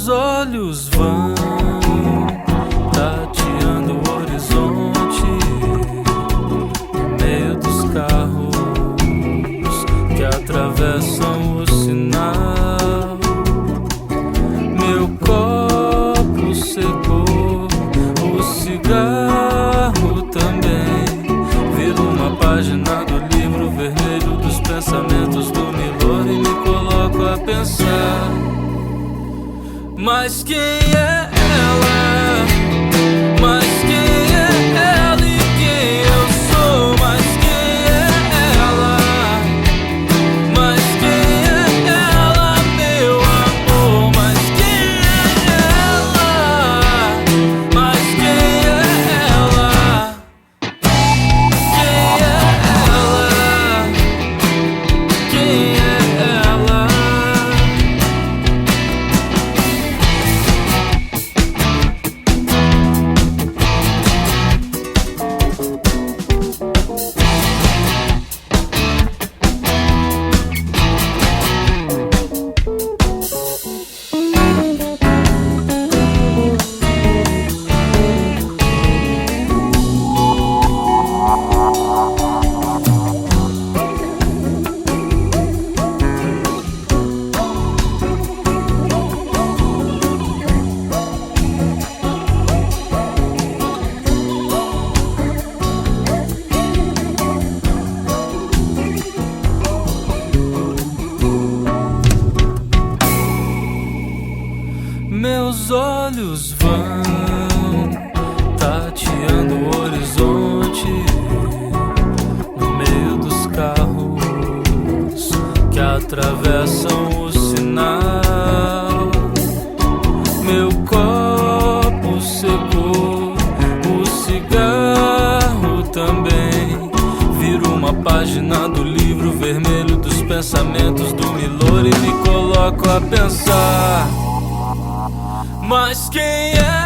Meus olhos vão tateando o horizonte no meio dos carros que atravessam o sinal. Meu copo secou, o cigarro também. Viro uma página do livro vermelho dos pensamentos do Milor e me coloco a pensar. Mas quem é ela? Mas quem é ela e quem eu sou? Mas quem é ela? Mas quem é ela, meu amor? Mas quem é ela? Mas quem é ela? Quem é ela? Quem é ela? Meus olhos vão tateando o horizonte no meio dos carros que atravessam o sinal. Meu copo secou, o cigarro também. Viro uma página do livro vermelho dos pensamentos do Milor e me coloco a pensar. Mas quem é